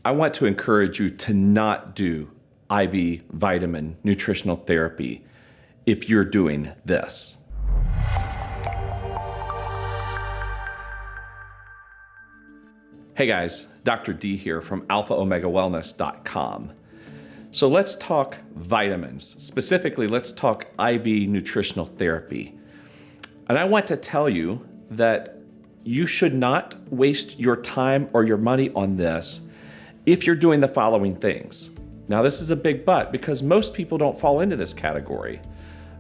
I want to encourage you to not do IV vitamin nutritional therapy if you're doing this. Hey guys, Dr. D here from AlphaOmegaWellness.com. So let's talk vitamins. Specifically, let's talk IV nutritional therapy. And I want to tell you that you should not waste your time or your money on this if you're doing the following things. Now, this is a big but because most people don't fall into this category.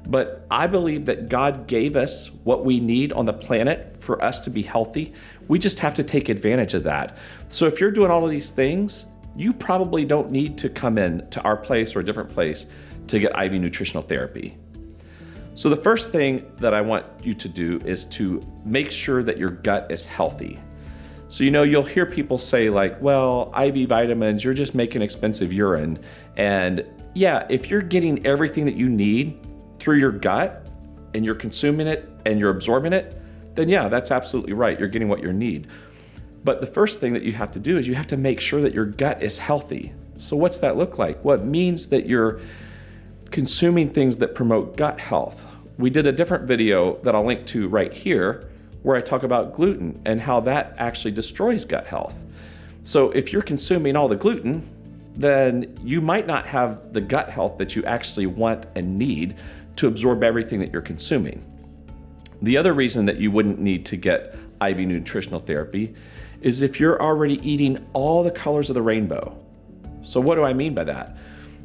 But I believe that God gave us what we need on the planet for us to be healthy. We just have to take advantage of that. So if you're doing all of these things, you probably don't need to come in to our place or a different place to get IV nutritional therapy. So the first thing that I want you to do is to make sure that your gut is healthy. So, you'll hear people say like, well, IV vitamins, you're just making expensive urine. And yeah, if you're getting everything that you need through your gut and you're consuming it and you're absorbing it, then yeah, that's absolutely right. You're getting what you need. But the first thing that you have to do is you have to make sure that your gut is healthy. So what's that look like? Well, it means that you're consuming things that promote gut health. We did a different video that I'll link to right here where I talk about gluten and how that actually destroys gut health. So if you're consuming all the gluten, then you might not have the gut health that you actually want and need to absorb everything that you're consuming. The other reason that you wouldn't need to get IV nutritional therapy is if you're already eating all the colors of the rainbow. So what do I mean by that?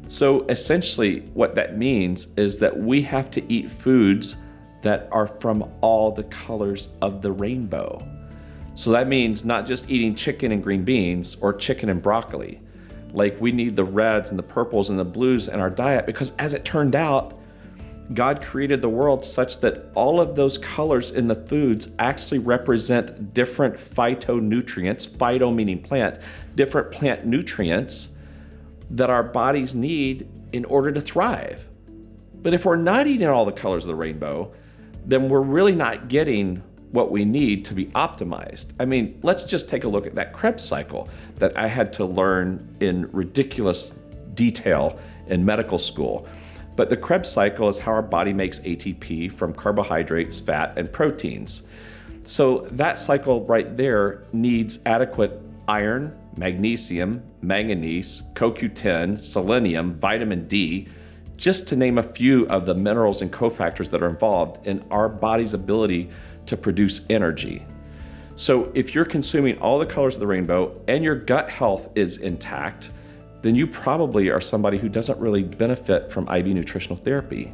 So essentially what that means is that we have to eat foods that are from all the colors of the rainbow. So that means not just eating chicken and green beans or chicken and broccoli. Like we need the reds and the purples and the blues in our diet because as it turned out, God created the world such that all of those colors in the foods actually represent different phytonutrients, phyto meaning plant, different plant nutrients that our bodies need in order to thrive. But if we're not eating all the colors of the rainbow, then we're really not getting what we need to be optimized. I mean, let's just take a look at that Krebs cycle that I had to learn in ridiculous detail in medical school. But the Krebs cycle is how our body makes ATP from carbohydrates, fat, and proteins. So that cycle right there needs adequate iron, magnesium, manganese, CoQ10, selenium, vitamin D, just to name a few of the minerals and cofactors that are involved in our body's ability to produce energy. So if you're consuming all the colors of the rainbow and your gut health is intact, then you probably are somebody who doesn't really benefit from IV nutritional therapy.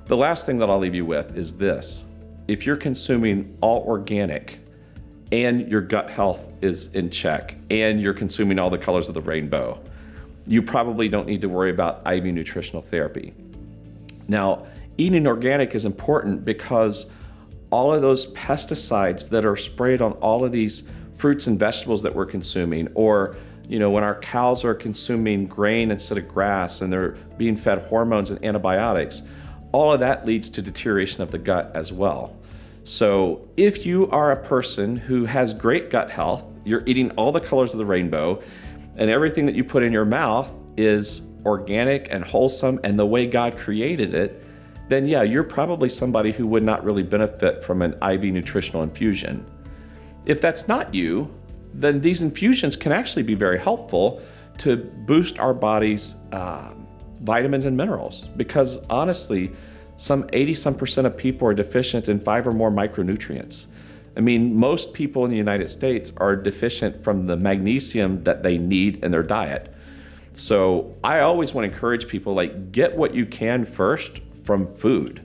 The last thing that I'll leave you with is this. If you're consuming all organic and your gut health is in check and you're consuming all the colors of the rainbow, you probably don't need to worry about IV nutritional therapy. Now, eating organic is important because all of those pesticides that are sprayed on all of these fruits and vegetables that we're consuming, or when our cows are consuming grain instead of grass and they're being fed hormones and antibiotics, all of that leads to deterioration of the gut as well. So if you are a person who has great gut health, you're eating all the colors of the rainbow, and everything that you put in your mouth is organic and wholesome and the way God created it, then yeah, you're probably somebody who would not really benefit from an IV nutritional infusion. If that's not you, then these infusions can actually be very helpful to boost our body's vitamins and minerals. Because honestly, some 80% of people are deficient in 5 or more micronutrients. I mean, most people in the United States are deficient from the magnesium that they need in their diet. So I always want to encourage people, get what you can first from food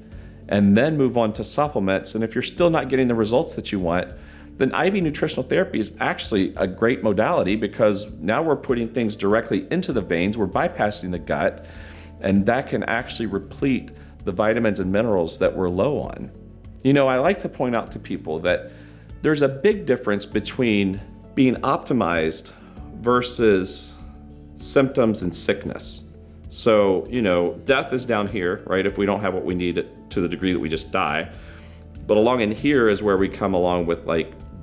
and then move on to supplements. And if you're still not getting the results that you want, then IV nutritional therapy is actually a great modality because now we're putting things directly into the veins, we're bypassing the gut, and that can actually replete the vitamins and minerals that we're low on. I like to point out to people that there's a big difference between being optimized versus symptoms and sickness. So, death is down here, right? If we don't have what we need to the degree that we just die. But along in here is where we come along with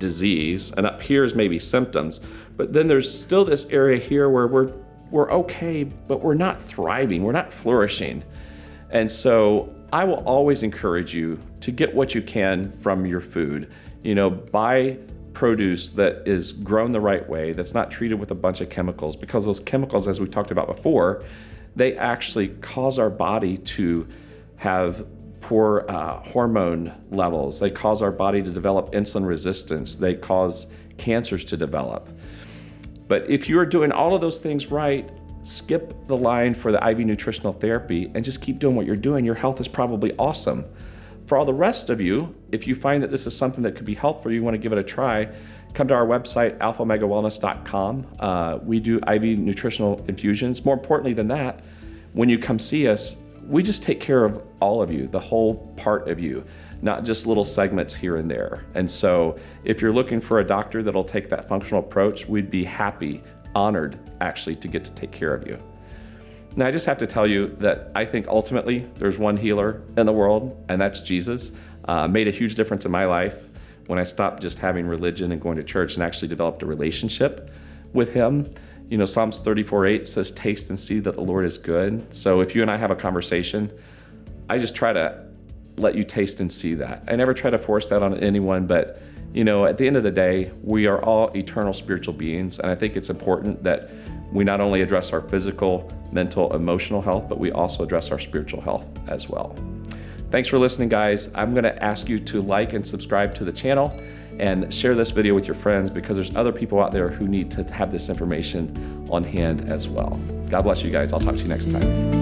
disease, and up here is maybe symptoms, but then there's still this area here where we're okay, but we're not thriving, we're not flourishing. And so I will always encourage you to get what you can from your food. Buy produce that is grown the right way, that's not treated with a bunch of chemicals, because those chemicals, as we talked about before, they actually cause our body to have poor hormone levels. They cause our body to develop insulin resistance. They cause cancers to develop. But if you're doing all of those things right, skip the line for the IV nutritional therapy and just keep doing what you're doing. Your health is probably awesome. For all the rest of you, if you find that this is something that could be helpful, you want to give it a try, come to our website, AlphaOmegaWellness.com. We do IV nutritional infusions. More importantly than that, when you come see us, we just take care of all of you, the whole part of you, not just little segments here and there. And so if you're looking for a doctor that'll take that functional approach, we'd be happy, honored actually, to get to take care of you. Now, I just have to tell you that I think ultimately there's one healer in the world, and that's Jesus. Made a huge difference in my life when I stopped just having religion and going to church and actually developed a relationship with him. Psalms 34:8 says, "Taste and see that the Lord is good." So if you and I have a conversation, I just try to let you taste and see that. I never try to force that on anyone, but at the end of the day, we are all eternal spiritual beings, and I think it's important that we not only address our physical, mental, emotional health, but we also address our spiritual health as well. Thanks for listening, guys. I'm going to ask you to like and subscribe to the channel and share this video with your friends, because there's other people out there who need to have this information on hand as well. God bless you guys. I'll talk to you next time.